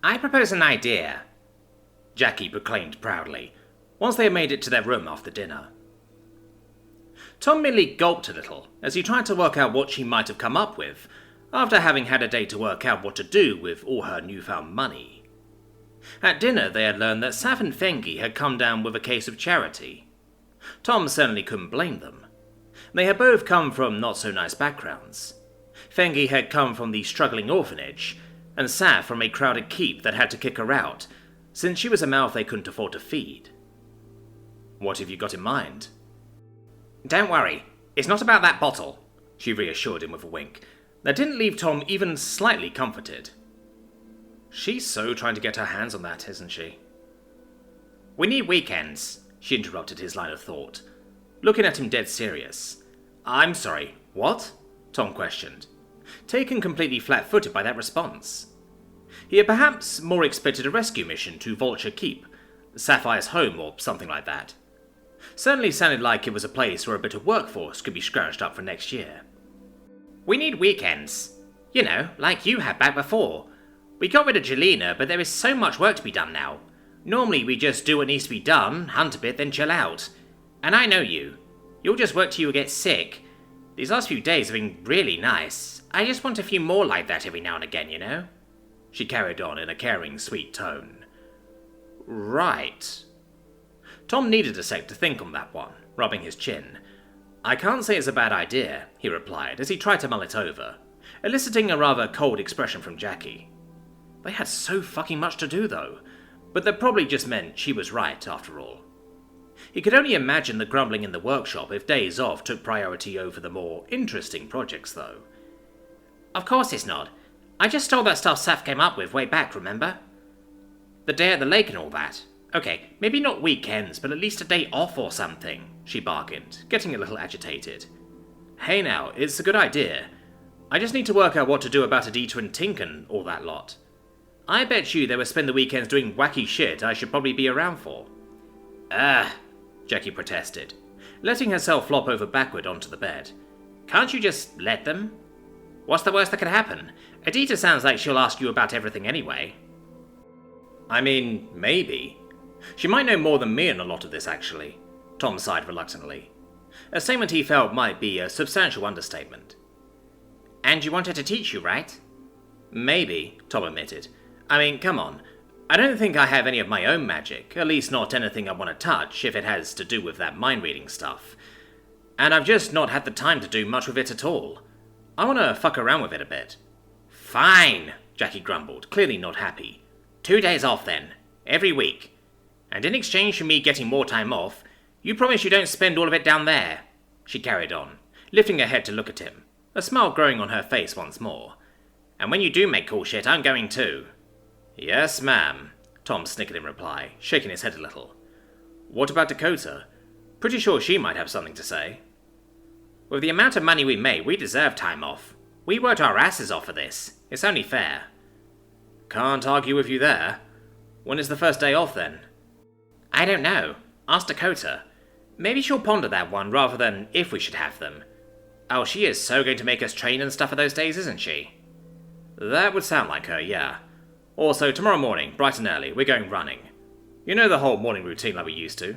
I propose an idea, Jackie proclaimed proudly, once they had made it to their room after dinner. Tom merely gulped a little as he tried to work out what she might have come up with, after having had a day to work out what to do with all her newfound money. At dinner they had learned that Sav and Fengi had come down with a case of charity. Tom certainly couldn't blame them. They had both come from not-so-nice backgrounds. Fengi had come from the struggling orphanage, and Sav from a crowded keep that had to kick her out, since she was a mouth they couldn't afford to feed. "What have you got in mind?" "Don't worry, it's not about that bottle," she reassured him with a wink that didn't leave Tom even slightly comforted. She's so trying to get her hands on that, isn't she? "We need weekends," she interrupted his line of thought, looking at him dead serious. "I'm sorry, what?" Tom questioned, taken completely flat-footed by that response. He had perhaps more expected a rescue mission to Vulture Keep, Sapphire's home or something like that. Certainly sounded like it was a place where a bit of workforce could be scrounged up for next year. "We need weekends. You know, like you had back before. We got rid of Jelena, but there is so much work to be done now. Normally we just do what needs to be done, hunt a bit, then chill out. And I know you. You'll just work till you get sick. These last few days have been really nice. I just want a few more like that every now and again, you know?" She carried on in a caring, sweet tone. "Right." Tom needed a sec to think on that one, rubbing his chin. "I can't say it's a bad idea," he replied as he tried to mull it over, eliciting a rather cold expression from Jackie. They had so fucking much to do, though, but that probably just meant she was right, after all. He could only imagine the grumbling in the workshop if days off took priority over the more interesting projects, though. "Of course it's not. I just stole that stuff Saf came up with way back, remember? The day at the lake and all that. Okay, maybe not weekends, but at least a day off or something," she bargained, getting a little agitated. "Hey now, it's a good idea. I just need to work out what to do about Adita and Tink and all that lot. I bet you they would spend the weekends doing wacky shit I should probably be around for." "Ugh," Jackie protested, letting herself flop over backward onto the bed. "Can't you just let them? What's the worst that could happen? Adita sounds like she'll ask you about everything anyway." "I mean, maybe. She might know more than me in a lot of this, actually," Tom sighed reluctantly. A statement he felt might be a substantial understatement. "And you want her to teach you, right?" "Maybe," Tom admitted. "I mean, come on. I don't think I have any of my own magic, at least not anything I want to touch if it has to do with that mind-reading stuff. And I've just not had the time to do much with it at all. I want to fuck around with it a bit." "Fine," Jackie grumbled, clearly not happy. 2 days off then, every week. And in exchange for me getting more time off, you promise you don't spend all of it down there," she carried on, lifting her head to look at him, a smile growing on her face once more. "And when you do make cool shit, I'm going too." "Yes, ma'am," Tom snickered in reply, shaking his head a little. "What about Dakota? Pretty sure she might have something to say." "With the amount of money we made, we deserve time off. We worked our asses off for this. It's only fair." "Can't argue with you there. When is the first day off, then?" "I don't know. Ask Dakota. Maybe she'll ponder that one rather than if we should have them. Oh, she is so going to make us train and stuff for those days, isn't she?" "That would sound like her, yeah. Also, tomorrow morning, bright and early, we're going running. You know the whole morning routine like we used to."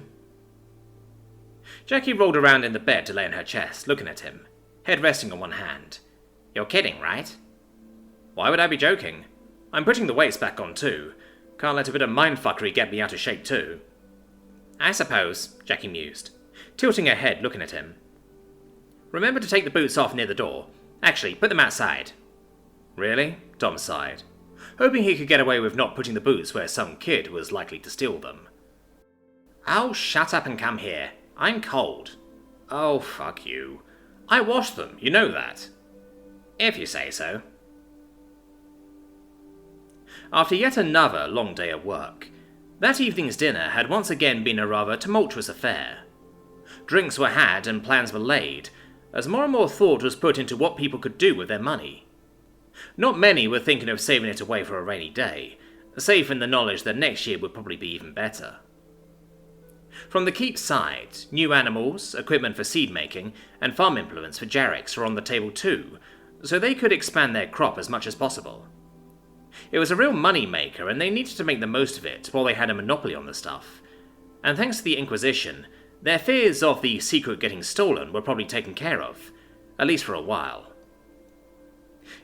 Jackie rolled around in the bed to lay on her chest, looking at him, head resting on one hand. "You're kidding, right?" "Why would I be joking? I'm putting the weights back on too. Can't let a bit of mindfuckery get me out of shape too." "I suppose," Jackie mused, tilting her head looking at him. "Remember to take the boots off near the door. Actually, put them outside." "Really?" Tom sighed, hoping he could get away with not putting the boots where some kid was likely to steal them. "Oh, shut up and come here. I'm cold." "Oh, fuck you. I washed them, you know that." "If you say so." After yet another long day at work, that evening's dinner had once again been a rather tumultuous affair. Drinks were had and plans were laid, as more and more thought was put into what people could do with their money. Not many were thinking of saving it away for a rainy day, safe in the knowledge that next year would probably be even better. From the keep side, new animals, equipment for seed making, and farm implements for Jarrex were on the table too, so they could expand their crop as much as possible. It was a real money maker, and they needed to make the most of it while they had a monopoly on the stuff. And thanks to the Inquisition, their fears of the secret getting stolen were probably taken care of, at least for a while.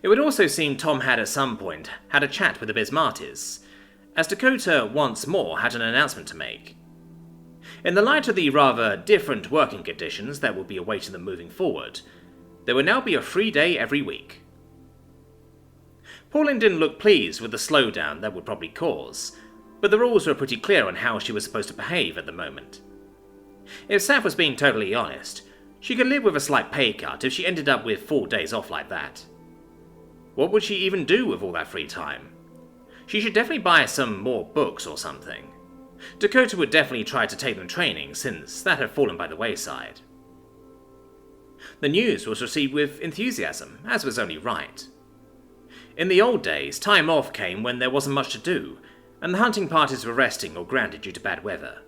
It would also seem Tom had at some point had a chat with the Bismartis, as Dakota once more had an announcement to make. In the light of the rather different working conditions that would be awaiting them moving forward, there would now be a free day every week. Pauline didn't look pleased with the slowdown that would probably cause, but the rules were pretty clear on how she was supposed to behave at the moment. If Saf was being totally honest, she could live with a slight pay cut if she ended up with 4 days off like that. What would she even do with all that free time? She should definitely buy some more books or something. Dakota would definitely try to take them training, since that had fallen by the wayside. The news was received with enthusiasm, as was only right. In the old days, time off came when there wasn't much to do, and the hunting parties were resting or grounded due to bad weather.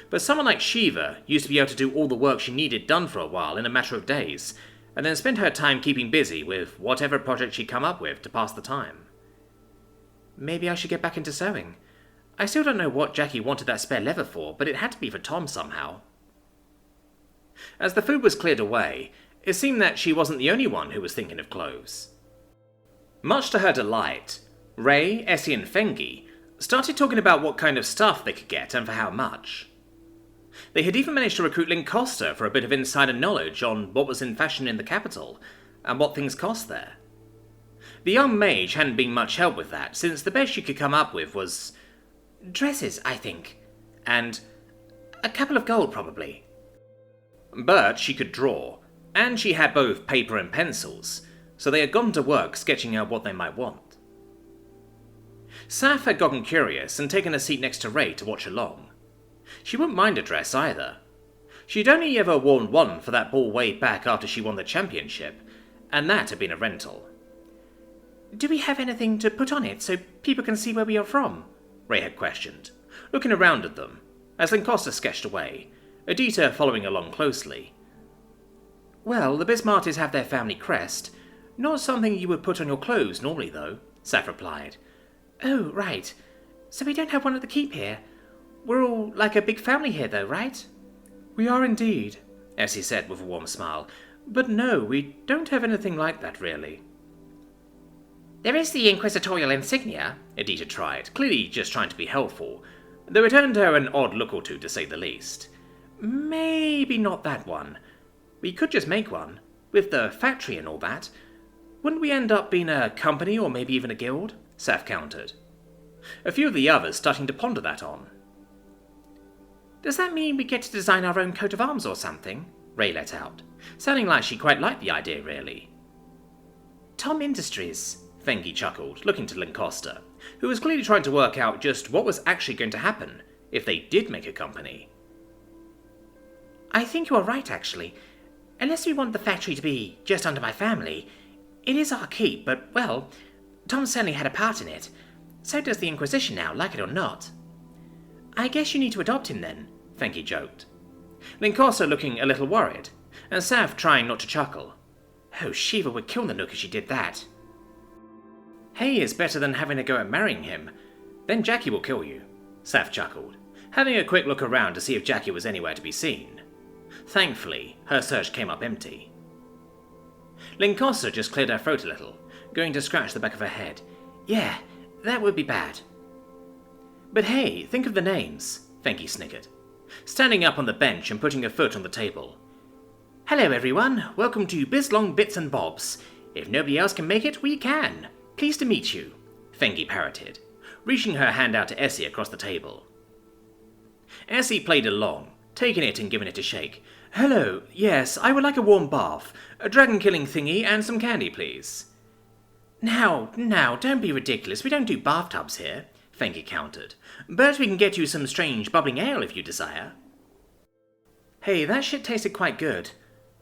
But someone like Shiva used to be able to do all the work she needed done for a while in a matter of days, and then spend her time keeping busy with whatever project she'd come up with to pass the time. Maybe I should get back into sewing. I still don't know what Jackie wanted that spare leather for, but it had to be for Tom somehow. As the food was cleared away, it seemed that she wasn't the only one who was thinking of clothes. Much to her delight, Ray, Essie and Fengi started talking about what kind of stuff they could get and for how much. They had even managed to recruit Lincosta for a bit of insider knowledge on what was in fashion in the capital, and what things cost there. The young mage hadn't been much help with that, since the best she could come up with was dresses, I think, and a couple of gold, probably. But she could draw, and she had both paper and pencils, so they had gone to work sketching out what they might want. Saf had gotten curious and taken a seat next to Ray to watch along. She wouldn't mind a dress either. She'd only ever worn one for that ball way back after she won the championship, and that had been a rental. Do we have anything to put on it so people can see where we are from? Ray had questioned, looking around at them, as Lincosta sketched away, Adita following along closely. Well, the Bismartis have their family crest. Not something you would put on your clothes normally, though, Saf replied. Oh, right. So we don't have one at the keep here. We're all like a big family here, though, right? We are indeed, Essie said with a warm smile. But no, we don't have anything like that, really. There is the inquisitorial insignia, Adita tried, clearly just trying to be helpful, though it earned her an odd look or two, to say the least. Maybe not that one. We could just make one, with the factory and all that. Wouldn't we end up being a company or maybe even a guild? Saf countered. A few of the others starting to ponder that on. Does that mean we get to design our own coat of arms or something? Ray let out, sounding like she quite liked the idea, really. Tom Industries, Fengi chuckled, looking to Lincosta, who was clearly trying to work out just what was actually going to happen if they did make a company. I think you are right, actually. Unless we want the factory to be just under my family, it is our keep, but, well, Tom certainly had a part in it. So does the Inquisition now, like it or not. I guess you need to adopt him then, Fengi joked. Lincosta looking a little worried, and Saf trying not to chuckle. Oh, Shiva would kill the Nook if she did that. Hey is better than having to go at marrying him. Then Jackie will kill you, Saf chuckled, having a quick look around to see if Jackie was anywhere to be seen. Thankfully, her search came up empty. Lincosta just cleared her throat a little, going to scratch the back of her head. Yeah, that would be bad. But hey, think of the names, Fengi snickered, standing up on the bench and putting a foot on the table. Hello everyone, welcome to Bizlong Bits and Bobs. If nobody else can make it, we can. Pleased to meet you, Fengi parroted, reaching her hand out to Essie across the table. Essie played along, taking it and giving it a shake. Hello, yes, I would like a warm bath, a dragon-killing thingy, and some candy, please. Now, don't be ridiculous, we don't do bathtubs here, Fengi countered. But we can get you some strange bubbling ale if you desire. Hey, that shit tasted quite good.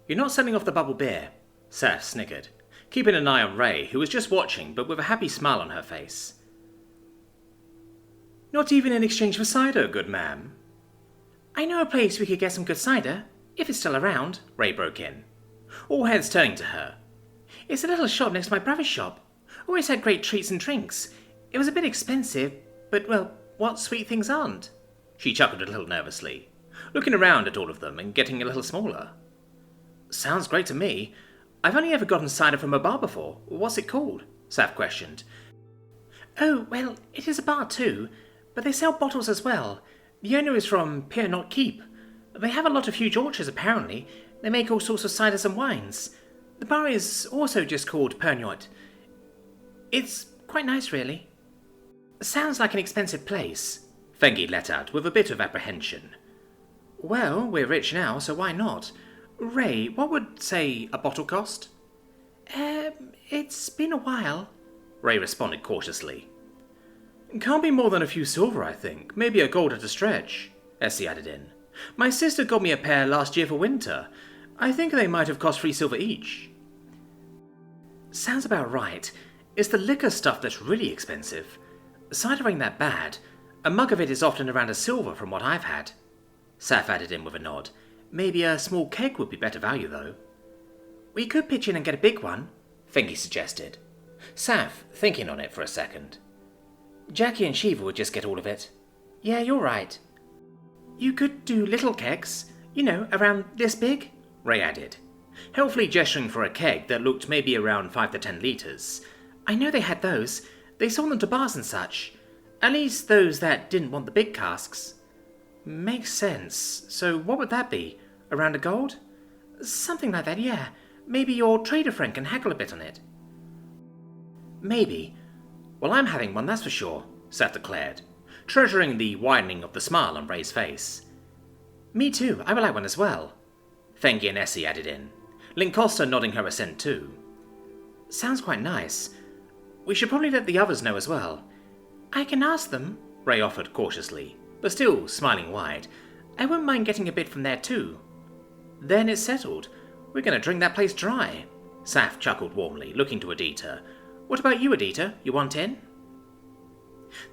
You're not selling off the bubble beer, Saf snickered, keeping an eye on Ray, who was just watching, but with a happy smile on her face. Not even in exchange for cider, good ma'am. I know a place we could get some good cider, if it's still around, Ray broke in, all heads turning to her. It's a little shop next to my brother's shop. Always had great treats and drinks. It was a bit expensive, but, well, what sweet things aren't? She chuckled a little nervously, looking around at all of them and getting a little smaller. Sounds great to me. I've only ever gotten cider from a bar before. What's it called? Saf questioned. Oh, well, it is a bar too, but they sell bottles as well. The owner is from Not Keep. They have a lot of huge orchards, apparently. They make all sorts of ciders and wines. The bar is also just called Pernod. It's quite nice, really. Sounds like an expensive place, Fengi let out with a bit of apprehension. Well, we're rich now, so why not? Ray, what would, say, a bottle cost? It's been a while, Ray responded cautiously. Can't be more than a few silver, I think. Maybe a gold at a stretch, Essie added in. My sister got me a pair last year for winter. I think they might have cost 3 silver each. Sounds about right. It's the liquor stuff that's really expensive. Cider ain't that bad. A mug of it is often around a silver from what I've had. Saf added in with a nod. Maybe a small keg would be better value, though. We could pitch in and get a big one, Fengi suggested. Saf, thinking on it for a second. Jackie and Shiva would just get all of it. Yeah, you're right. You could do little kegs, around this big, Ray added, helpfully gesturing for a keg that looked maybe around 5 to 10 litres. I know they had those. They sold them to bars and such. At least those that didn't want the big casks. Makes sense. So what would that be? Around a gold? Something like that, yeah. Maybe your trader friend can haggle a bit on it. Maybe. Well, I'm having one, that's for sure, Seth declared, treasuring the widening of the smile on Ray's face. Me too, I would like one as well, Fengi and Essie added in, Lincosta nodding her assent too. Sounds quite nice. We should probably let the others know as well. I can ask them, Ray offered cautiously, but still smiling wide. I wouldn't mind getting a bit from there too. Then it's settled. We're going to drink that place dry. Saf chuckled warmly, looking to Adita. What about you, Adita? You want in?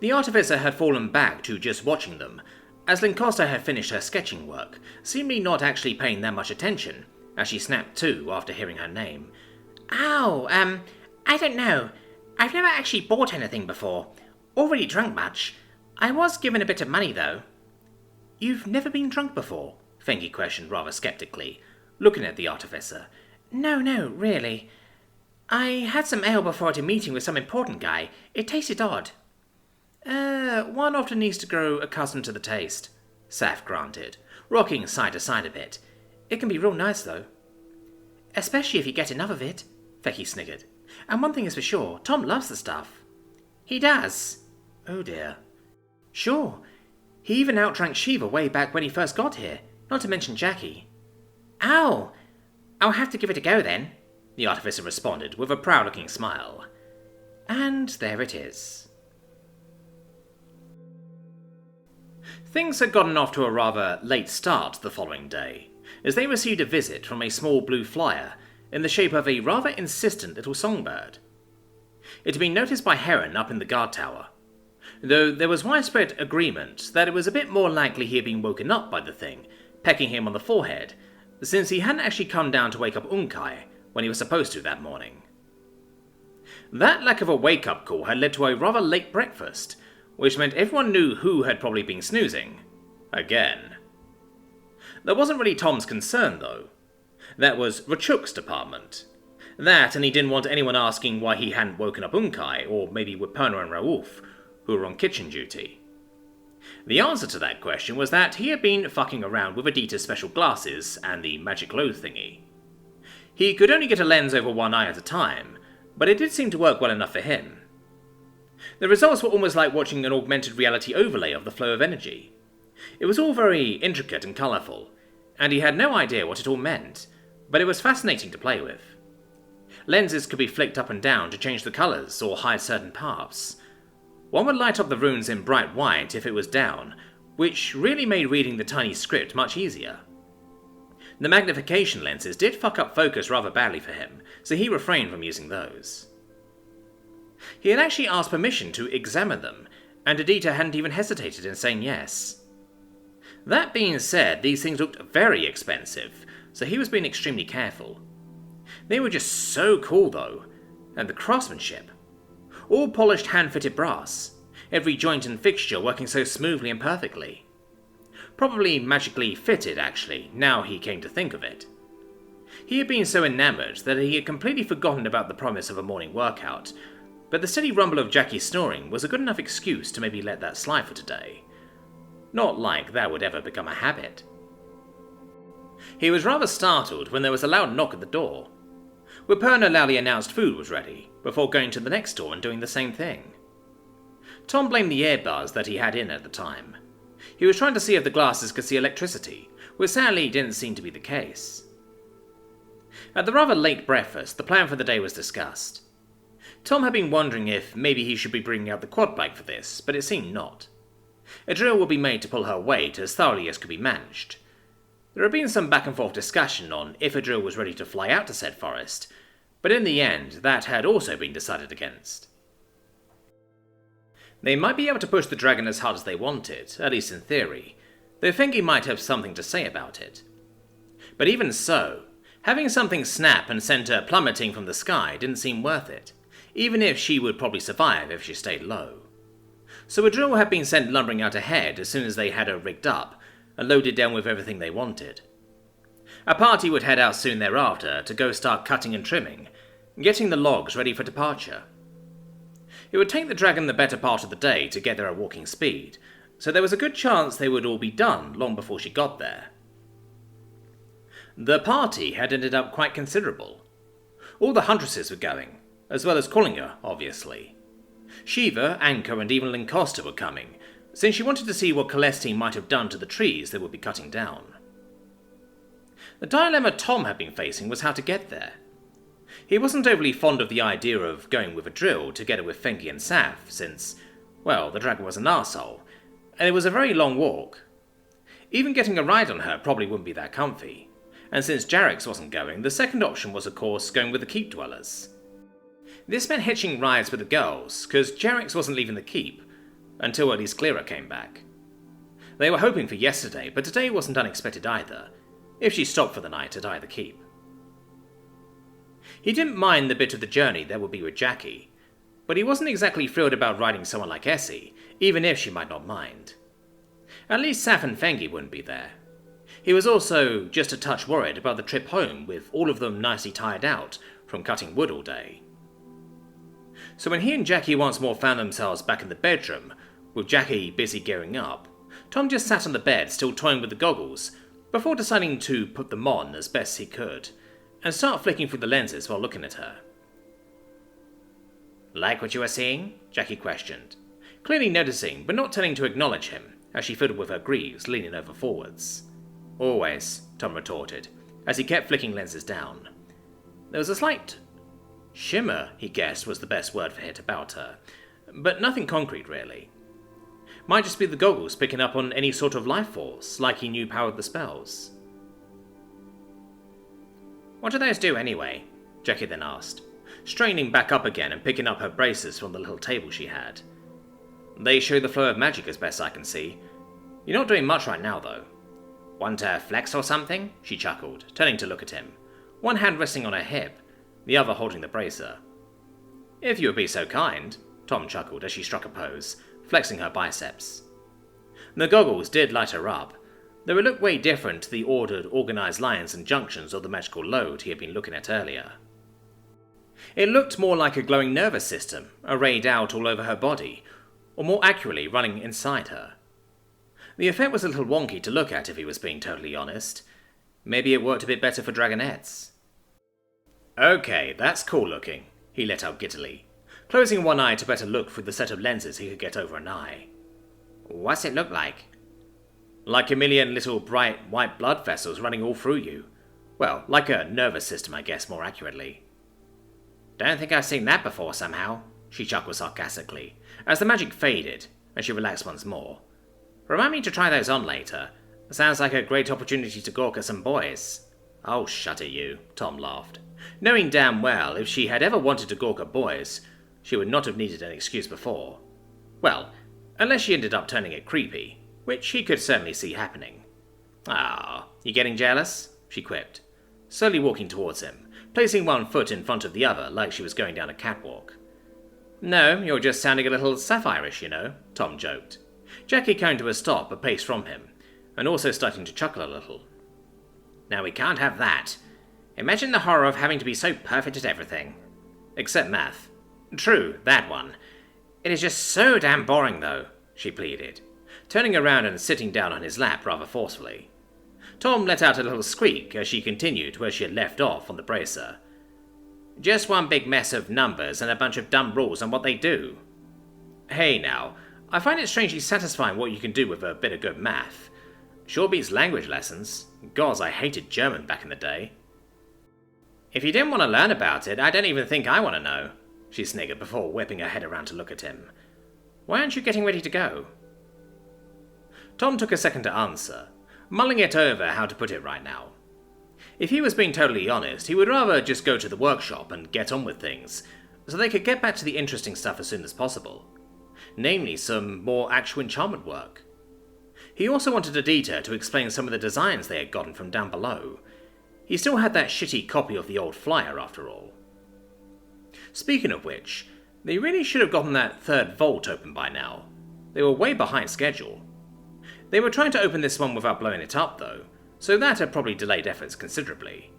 The artificer had fallen back to just watching them, as Lincosta had finished her sketching work, seemingly not actually paying that much attention, as she snapped to after hearing her name. Oh, I don't know. I've never actually bought anything before, or really drunk much. I was given a bit of money, though. You've never been drunk before? Fengi questioned rather sceptically, looking at the artificer. No, really. I had some ale before at a meeting with some important guy. It tasted odd. One often needs to grow accustomed to the taste, Saf granted, rocking side to side a bit. It can be real nice, though. Especially if you get enough of it, Fengi sniggered. And one thing is for sure, Tom loves the stuff. He does? Oh dear. Sure. He even outdrank Shiva way back when he first got here, not to mention Jackie. Ow! I'll have to give it a go then, the artificer responded with a proud-looking smile. And there it is. Things had gotten off to a rather late start the following day, as they received a visit from a small blue flyer in the shape of a rather insistent little songbird. It had been noticed by Heron up in the guard tower, though there was widespread agreement that it was a bit more likely he had been woken up by the thing, pecking him on the forehead, since he hadn't actually come down to wake up Unkai when he was supposed to that morning. That lack of a wake-up call had led to a rather late breakfast, which meant everyone knew who had probably been snoozing. Again. That wasn't really Tom's concern, though. That was Rachuk's department. That, and he didn't want anyone asking why he hadn't woken up Unkai, or maybe Wipurna and Raouf, who were on kitchen duty. The answer to that question was that he had been fucking around with Adita's special glasses and the magic glow thingy. He could only get a lens over one eye at a time, but it did seem to work well enough for him. The results were almost like watching an augmented reality overlay of the flow of energy. It was all very intricate and colourful, and he had no idea what it all meant, but it was fascinating to play with. Lenses could be flicked up and down to change the colours or hide certain parts. One would light up the runes in bright white if it was down, which really made reading the tiny script much easier. The magnification lenses did fuck up focus rather badly for him, so he refrained from using those. He had actually asked permission to examine them, and Adita hadn't even hesitated in saying yes. That being said, these things looked very expensive, so he was being extremely careful. They were just so cool, though, and the craftsmanship. All polished hand-fitted brass, every joint and fixture working so smoothly and perfectly. Probably magically fitted, actually, now he came to think of it. He had been so enamoured that he had completely forgotten about the promise of a morning workout, but the steady rumble of Jackie snoring was a good enough excuse to maybe let that slide for today. Not like that would ever become a habit. He was rather startled when there was a loud knock at the door. Wiperna loudly announced food was ready, before going to the next door and doing the same thing. Tom blamed the earbuds that he had in at the time. He was trying to see if the glasses could see electricity, which sadly didn't seem to be the case. At the rather late breakfast, the plan for the day was discussed. Tom had been wondering if maybe he should be bringing out the quad bike for this, but it seemed not. A drill would be made to pull her weight as thoroughly as could be managed. There had been some back and forth discussion on if a drill was ready to fly out to said forest, but in the end that had also been decided against. They might be able to push the dragon as hard as they wanted, at least in theory, though Fengi might have something to say about it. But even so, having something snap and send her plummeting from the sky didn't seem worth it, even if she would probably survive if she stayed low. So a drill had been sent lumbering out ahead as soon as they had her rigged up and loaded down with everything they wanted. A party would head out soon thereafter to go start cutting and trimming, getting the logs ready for departure. It would take the dragon the better part of the day to get there at walking speed, so there was a good chance they would all be done long before she got there. The party had ended up quite considerable. All the Huntresses were going, as well as Collinger, obviously. Shiva, Anchor, and even Lancaster were coming, since she wanted to see what Celestine might have done to the trees they would be cutting down. The dilemma Tom had been facing was how to get there. He wasn't overly fond of the idea of going with a drill together with Fengi and Saf, since, well, the dragon was an arsehole, and it was a very long walk. Even getting a ride on her probably wouldn't be that comfy, and since Jarrex wasn't going, the second option was of course going with the keep dwellers. This meant hitching rides with the girls, because Jarrex wasn't leaving the keep, until at least Clara came back. They were hoping for yesterday, but today wasn't unexpected either, if she stopped for the night at either keep. He didn't mind the bit of the journey there would be with Jackie, but he wasn't exactly thrilled about riding someone like Essie, even if she might not mind. At least Saf and Fengi wouldn't be there. He was also just a touch worried about the trip home with all of them nicely tired out from cutting wood all day. So when he and Jackie once more found themselves back in the bedroom, with Jackie busy gearing up, Tom just sat on the bed still toying with the goggles, before deciding to put them on as best he could, and start flicking through the lenses while looking at her. "Like what you were seeing?" Jackie questioned, clearly noticing but not turning to acknowledge him, as she fiddled with her greaves, leaning over forwards. "Always," Tom retorted, as he kept flicking lenses down. There was a slight shimmer, he guessed was the best word for it, about her, but nothing concrete really. Might just be the goggles picking up on any sort of life force, like he knew powered the spells. "What do those do anyway?" Jackie then asked, straightening back up again and picking up her braces from the little table she had. "They show the flow of magic as best I can see. You're not doing much right now though." "Want to flex or something?" she chuckled, turning to look at him, one hand resting on her hip, the other holding the bracer. "If you would be so kind," Tom chuckled as she struck a pose, flexing her biceps. The goggles did light her up, though it looked way different to the ordered, organised lines and junctions of the magical load he had been looking at earlier. It looked more like a glowing nervous system, arrayed out all over her body, or more accurately running inside her. The effect was a little wonky to look at if he was being totally honest. Maybe it worked a bit better for dragonettes. "Okay, that's cool looking," he let out giddily, closing one eye to better look through the set of lenses he could get over an eye. "What's it look like?" "Like a million little bright white blood vessels running all through you. Well, like a nervous system, I guess, more accurately." "Don't think I've seen that before somehow," she chuckled sarcastically, as the magic faded, and she relaxed once more. "Remind me to try those on later. Sounds like a great opportunity to gawk at some boys." "Oh, shut it, you," Tom laughed, knowing damn well if she had ever wanted to gawk at boys, she would not have needed an excuse before. Well, unless she ended up turning it creepy, which he could certainly see happening. "Ah, you getting jealous?" she quipped, slowly walking towards him, placing one foot in front of the other like she was going down a catwalk. No, you're just sounding a little sapphire-ish, you know, Tom joked. Jackie came to a stop a pace from him, and also starting to chuckle a little. Now we can't have that. Imagine the horror of having to be so perfect at everything. Except math. True, that one. It is just so damn boring, though, she pleaded, turning around and sitting down on his lap rather forcefully. Tom let out a little squeak as she continued where she had left off on the bracer. Just one big mess of numbers and a bunch of dumb rules on what they do. Hey now, I find it strangely satisfying what you can do with a bit of good math. Sure beats language lessons. Gods, I hated German back in the day. If you didn't want to learn about it, I don't even think I want to know, she sniggered before whipping her head around to look at him. Why aren't you getting ready to go? Tom took a second to answer, mulling it over how to put it right now. If he was being totally honest, he would rather just go to the workshop and get on with things, so they could get back to the interesting stuff as soon as possible. Namely, some more actual enchantment work. He also wanted a detour to explain some of the designs they had gotten from down below. He still had that shitty copy of the old flyer, after all. Speaking of which, they really should have gotten that third vault open by now. They were way behind schedule. They were trying to open this one without blowing it up, though, so that had probably delayed efforts considerably.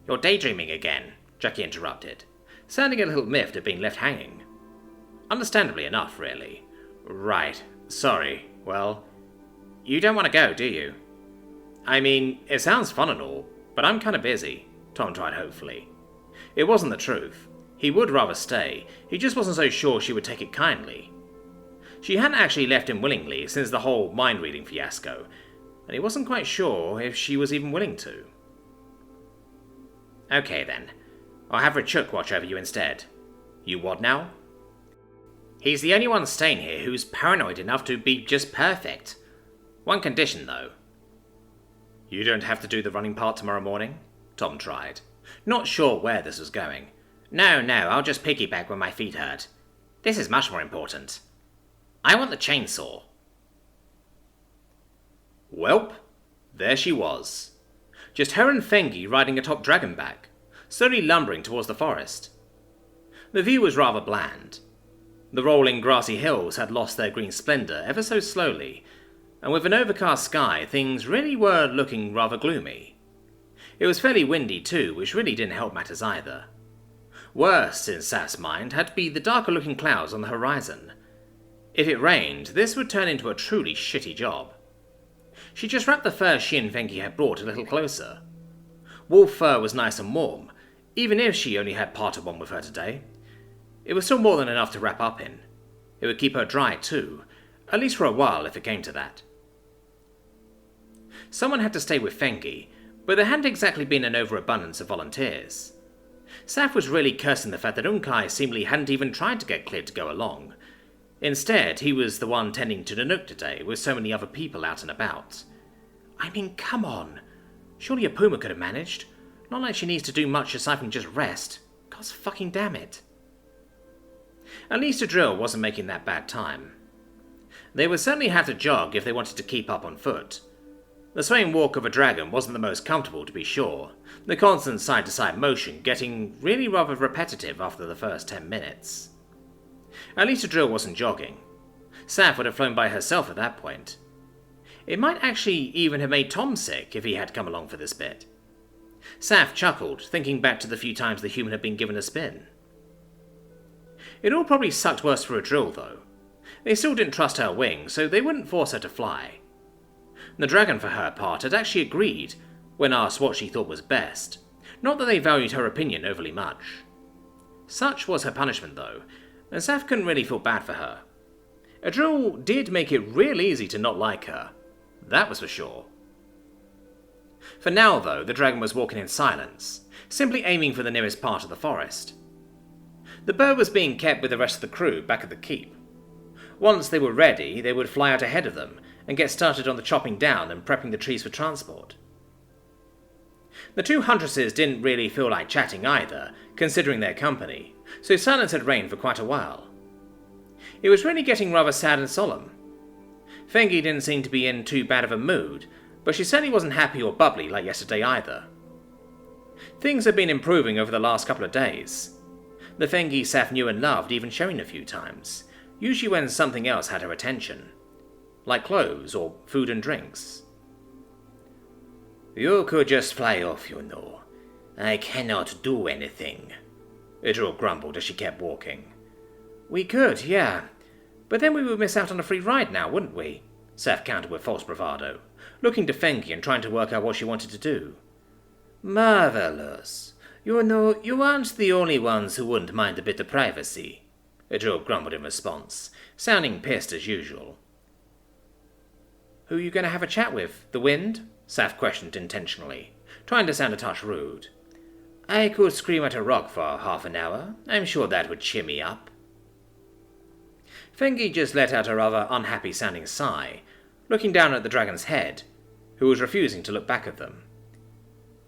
You're daydreaming again, Jackie interrupted, sounding a little miffed at being left hanging. Understandably enough, really. Right, sorry, well, you don't want to go, do you? I mean, it sounds fun and all, but I'm kind of busy, Tom tried hopefully. It wasn't the truth. He would rather stay, he just wasn't so sure she would take it kindly. She hadn't actually left him willingly since the whole mind-reading fiasco, and he wasn't quite sure if she was even willing to. Okay then, I'll have Rachuk watch over you instead. You what now? He's the only one staying here who's paranoid enough to be just perfect. One condition, though. You don't have to do the running part tomorrow morning? Tom tried, not sure where this was going. No, I'll just piggyback when my feet hurt. This is much more important. I want the chainsaw. Welp, there she was. Just her and Fengi riding atop Dragonback, slowly lumbering towards the forest. The view was rather bland. The rolling grassy hills had lost their green splendour ever so slowly, and with an overcast sky, things really were looking rather gloomy. It was fairly windy too, which really didn't help matters either. Worst, in Saf's mind, had to be the darker-looking clouds on the horizon. If it rained, this would turn into a truly shitty job. She just wrapped the fur she and Fengi had brought a little closer. Wolf fur was nice and warm, even if she only had part of one with her today. It was still more than enough to wrap up in. It would keep her dry too, at least for a while if it came to that. Someone had to stay with Fengi, but there hadn't exactly been an overabundance of volunteers. Saf was really cursing the fact that Unkai seemingly hadn't even tried to get cleared to go along. Instead, he was the one tending to the Nook today, with so many other people out and about. I mean, come on. Surely a puma could have managed. Not like she needs to do much aside from just rest. Gosh fucking damn it. At least a drill wasn't making that bad time. They would certainly have to jog if they wanted to keep up on foot. The swaying walk of a dragon wasn't the most comfortable, to be sure, the constant side-to-side motion getting really rather repetitive after the first 10 minutes. At least a drill wasn't jogging. Saf would have flown by herself at that point. It might actually even have made Tom sick if he had come along for this bit. Saf chuckled, thinking back to the few times the human had been given a spin. It all probably sucked worse for a drill, though. They still didn't trust her wings, so they wouldn't force her to fly. The dragon, for her part, had actually agreed, when asked what she thought was best, not that they valued her opinion overly much. Such was her punishment, though, and Saf couldn't really feel bad for her. A drill did make it real easy to not like her, that was for sure. For now, though, the dragon was walking in silence, simply aiming for the nearest part of the forest. The bird was being kept with the rest of the crew back at the keep. Once they were ready, they would fly out ahead of them, and get started on the chopping down and prepping the trees for transport. The two Huntresses didn't really feel like chatting either, considering their company, so silence had reigned for quite a while. It was really getting rather sad and solemn. Fengi didn't seem to be in too bad of a mood, but she certainly wasn't happy or bubbly like yesterday either. Things had been improving over the last couple of days. The Fengi Saf knew and loved, even showing a few times, usually when something else had her attention, like clothes or food and drinks. You could just fly off, you know. I cannot do anything, Idril grumbled as she kept walking. We could, yeah. But then we would miss out on a free ride now, wouldn't we? Saf countered with false bravado, looking to Fengi and trying to work out what she wanted to do. Marvelous. You know, you aren't the only ones who wouldn't mind a bit of privacy, Idril grumbled in response, sounding pissed as usual. Who are you going to have a chat with? The wind? Saf questioned intentionally, trying to sound a touch rude. I could scream at a rock for half an hour. I'm sure that would cheer me up. Fengi just let out a rather unhappy-sounding sigh, looking down at the dragon's head, who was refusing to look back at them.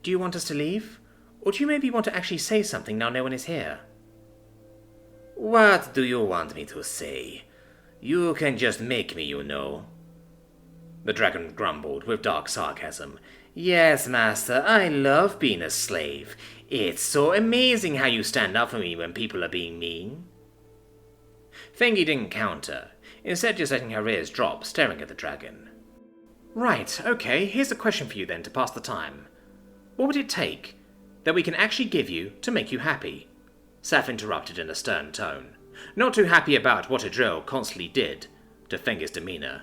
Do you want us to leave? Or do you maybe want to actually say something now no one is here? What do you want me to say? You can just make me, you know. The dragon grumbled with dark sarcasm. Yes, master, I love being a slave. It's so amazing how you stand up for me when people are being mean. Fengi didn't counter, instead just letting her ears drop, staring at the dragon. Right, okay, here's a question for you then to pass the time. What would it take that we can actually give you to make you happy? Saf interrupted in a stern tone, not too happy about what Idril constantly did to Fengi's demeanour.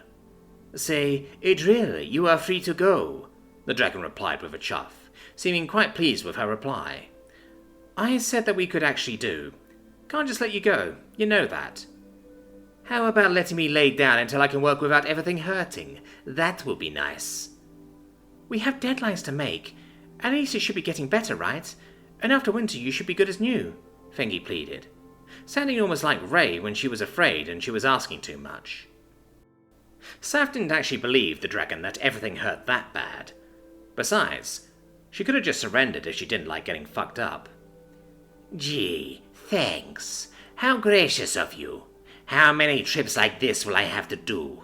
Say, Idril, you are free to go, the dragon replied with a chuff, seeming quite pleased with her reply. I said that we could actually do. Can't just let you go, you know that. How about letting me lay down until I can work without everything hurting? That will be nice. We have deadlines to make. At least it should be getting better, right? And after winter you should be good as new, Fengi pleaded, sounding almost like Ray when she was afraid and she was asking too much. Saf didn't actually believe the dragon that everything hurt that bad. Besides, she could have just surrendered if she didn't like getting fucked up. Gee, thanks. How gracious of you. How many trips like this will I have to do?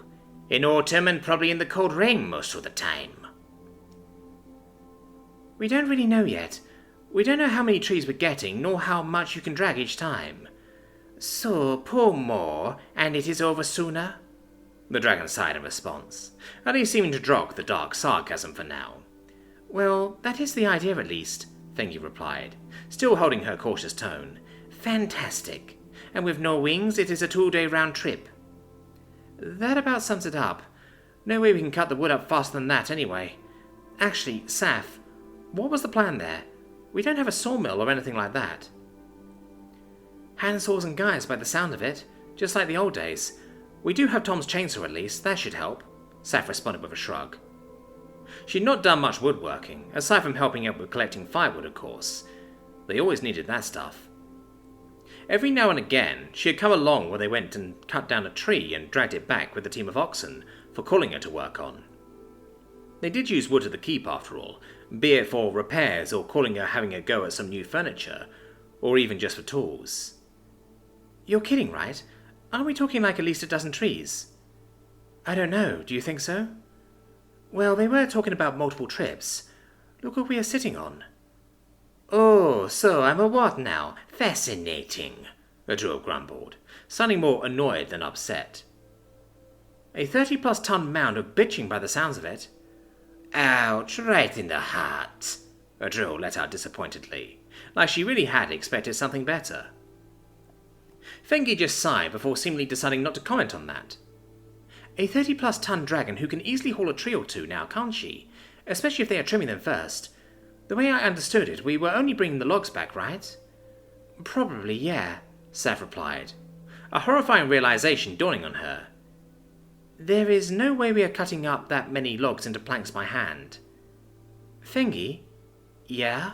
In autumn and probably in the cold rain most of the time. We don't really know yet. We don't know how many trees we're getting, nor how much you can drag each time. So, pull more, and it is over sooner? The dragon sighed in response, at least seeming to drop the dark sarcasm for now. Well, that is the idea at least, Fengi replied, still holding her cautious tone. Fantastic. And with no wings, it is a 2-day round trip. That about sums it up. No way we can cut the wood up faster than that anyway. Actually, Saf, what was the plan there? We don't have a sawmill or anything like that. Handsaws and guides by the sound of it, just like the old days. We do have Tom's chainsaw at least, that should help, Saf responded with a shrug. She'd not done much woodworking, aside from helping out with collecting firewood, of course. They always needed that stuff. Every now and again, she had come along where they went and cut down a tree and dragged it back with a team of oxen for calling her to work on. They did use wood at the keep after all, be it for repairs or calling her having a go at some new furniture, or even just for tools. You're kidding, right? Aren't we talking like at least a dozen trees? I don't know, do you think so? Well, they were talking about multiple trips. Look what we are sitting on. Oh, so I'm a what now? Fascinating, Idril grumbled, sounding more annoyed than upset. A 30-plus ton mound of bitching by the sounds of it. Ouch, right in the heart, Idril let out disappointedly, like she really had expected something better. Fengi just sighed before seemingly deciding not to comment on that. A 30-plus ton dragon who can easily haul a tree or two now, can't she? Especially if they are trimming them first. The way I understood it, we were only bringing the logs back, right? Probably, yeah, Saf replied, a horrifying realization dawning on her. There is no way we are cutting up that many logs into planks by hand. Fengi? Yeah?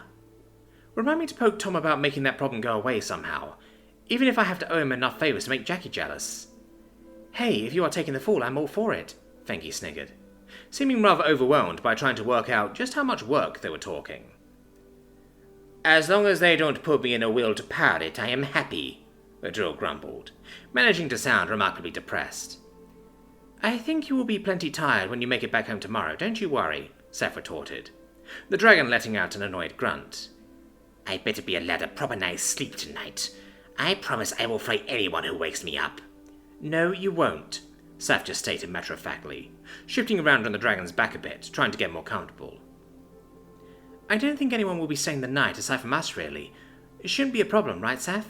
Remind me to poke Tom about making that problem go away somehow, even if I have to owe him enough favours to make Jackie jealous. Hey, if you are taking the fall, I'm all for it, Fengi sniggered, seeming rather overwhelmed by trying to work out just how much work they were talking. As long as they don't put me in a will to pirate, I am happy, Idril grumbled, managing to sound remarkably depressed. I think you will be plenty tired when you make it back home tomorrow, don't you worry, Saf retorted, the dragon letting out an annoyed grunt. I better be allowed a proper night's sleep tonight. I promise I will fight anyone who wakes me up. No, you won't, Saf just stated matter-of-factly, shifting around on the dragon's back a bit, trying to get more comfortable. I don't think anyone will be staying the night aside from us, really. It shouldn't be a problem, right, Saf?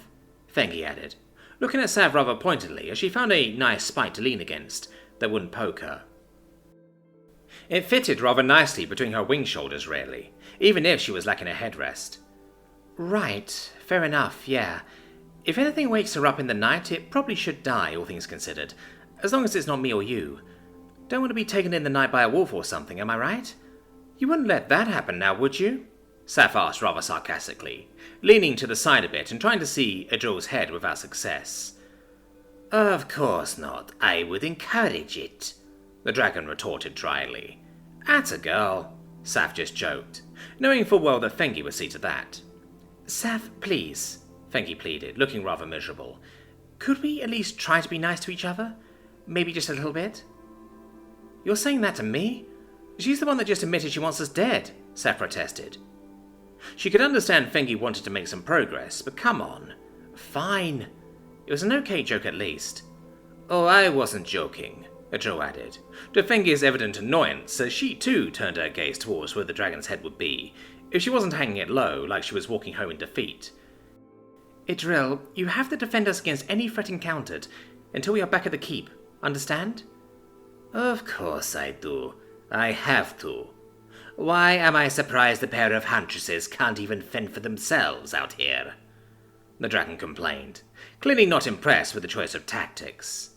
Fengi added, looking at Sav rather pointedly as she found a nice spike to lean against that wouldn't poke her. It fitted rather nicely between her wing shoulders, really, even if she was lacking a headrest. Right, fair enough, yeah. If anything wakes her up in the night, it probably should die, all things considered, as long as it's not me or you. Don't want to be taken in the night by a wolf or something, am I right? You wouldn't let that happen now, would you? Saf asked rather sarcastically, leaning to the side a bit and trying to see Adrul's head without success. Of course not. I would encourage it, the dragon retorted dryly. At a girl, Saf just joked, knowing full well that Fengi would see to that. Saf, please, Fengi pleaded, looking rather miserable. Could we at least try to be nice to each other? Maybe just a little bit? You're saying that to me? She's the one that just admitted she wants us dead, Saf protested. She could understand Fengi wanted to make some progress, but come on. Fine. It was an okay joke at least. Oh, I wasn't joking, Adrul added, to Fengi's evident annoyance as she too turned her gaze towards where the dragon's head would be, if she wasn't hanging it low like she was walking home in defeat. Adrul, you have to defend us against any threat encountered until we are back at the keep, understand? Of course I do. I have to. Why am I surprised the pair of Huntresses can't even fend for themselves out here? The dragon complained, clearly not impressed with the choice of tactics.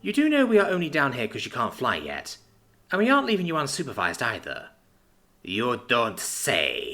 You do know we are only down here because you can't fly yet, and we aren't leaving you unsupervised either. You don't say.